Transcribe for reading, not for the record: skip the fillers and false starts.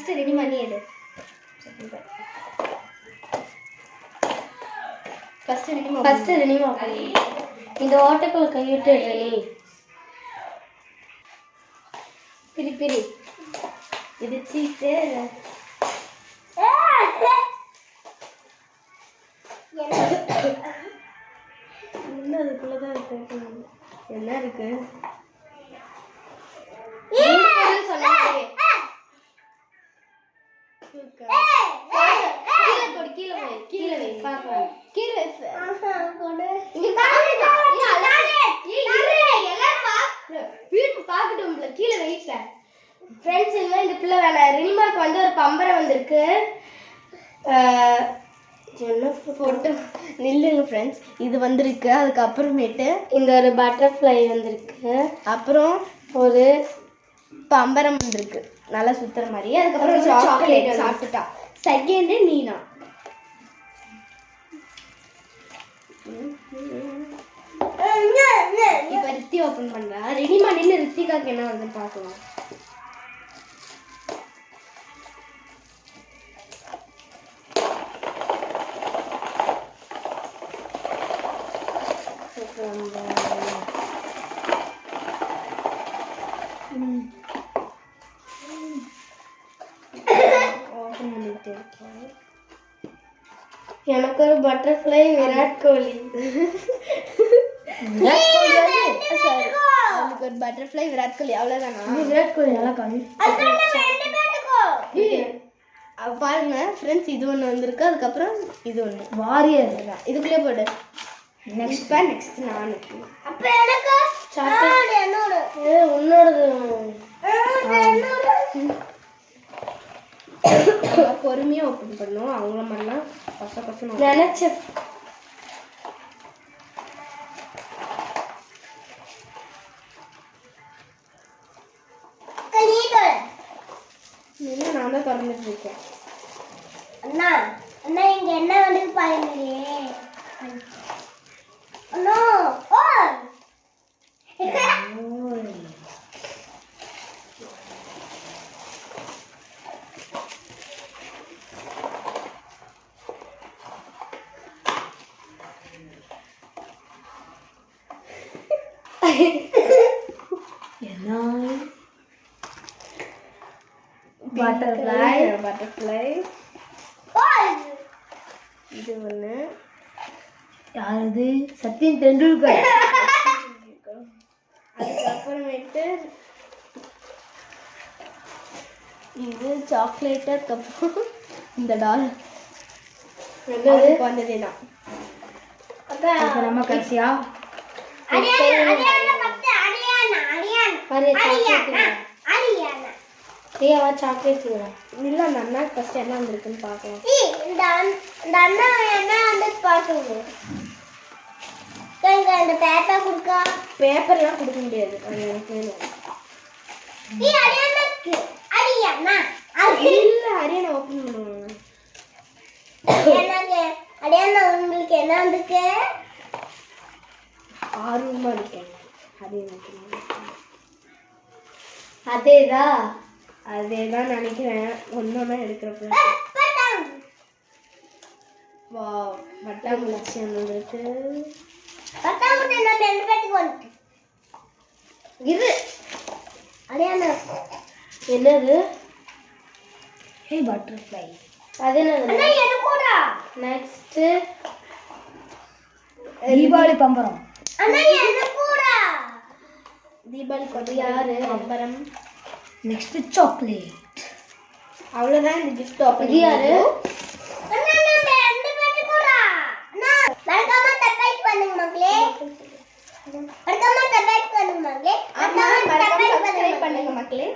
First ready பண்ணி எடு. First ready பண்ணி இந்த ஓட்டக்குள்ள கையிட்டு ரெடி. பிரி இது சீட்டு. அதுக்குள்ளதான் இருக்கு. என்ன இருக்கு? இந்த பிள்ளை வேலை ரினிமார்க் வந்து ஒரு பம்பரம் வந்திருக்கு. என்ன போட்டு நில்லுங்க ஃப்ரெண்ட்ஸ். இது வந்திருக்கு. அதுக்கப்புறமேட்டு இந்த ஒரு பட்டர்ஃப்ளை வந்திருக்கு. அப்புறம் ஒரு பம்பரம் வந்திருக்கு நல்லா சுத்துற மாதிரி. அதுக்கப்புறம் சாக்லேட் சாப்பிட்டுட்டா. செகண்ட் நீனா. இப்ப ரித்தி ஓபன் பண்றா. ரெடிமா நின்று ரித்திகாக்கு என்ன வந்து பார்க்கலாம். எனக்கு ஒரு பட்டர்ஃப்ளை விராட் கோலி. எனக்கு ஒரு பட்டர்ஃப்ளை விராட் கோலி. அவ்வளவுதானா? விராட் கோலி நல்லா காமி. பாருங்க ஃப்ரெண்ட்ஸ், இது ஒன்று வந்திருக்கு. அதுக்கப்புறம் இது ஒன்று வாரியர். இதுக்குள்ளே போடு. நெக்ஸ்ட் நான் உன்னோடது. பொறுமையா ஓப்பன் பண்ணும். அவங்கள மாதிரிலாம் கஷ்டம் நினைச்ச. நான் தான் திறந்துட்டு இருக்கேன். அண்ணா அண்ணா இங்க என்ன வந்து பாருங்களே. அண்ணா ஓ பட்டர்ஃப்ளை. இது ஒன்று. யாரு? சச்சின் டெண்டுல்கர். அதுக்கப்புறமேட்டு இது சாக்லேட். அதுக்கப்புறம் இந்த டால் வந்ததே தான். நம்ம கடைசியா சாக்லேட் இல்ல. அந்த அண்ணா ஃபர்ஸ்ட் என்ன வந்திருக்குன்னு பார்க்கலாம். இந்த அண்ணா என்ன வந்து பார்க்கணும். இந்த பேப்பர் கொடுக்கா. பேப்பர்லாம் கொடுக்க முடியாது. அது எனக்கு வேணும். இல்ல அரியானா ஓப்பன் பண்ணுவாங்க. அரியானா உங்களுக்கு என்ன வந்திருக்கு? ஆர்வமா இருக்கேன். அதேதான் நினைக்கிறேன். ஒன்னொன்னா எடுக்கிறப்ப வட்டாம்பூச்சி இருக்கு. இது என்னது? பட்டர்ஃப்ளை. அது என்னது? நெக்ஸ்ட் தீபாவளி பம்பரம். தீபாவளி கொண்டு யாரு? பம்பரம். Next chocolate. அவ்வளவுதான் இந்த gift ஓபன். இது யாரு? மறக்காம சப்ஸ்கிரைப் பண்ணுங்க மக்களே. மறக்காம சப்ஸ்கிரைப் பண்ணுங்க மக்களே.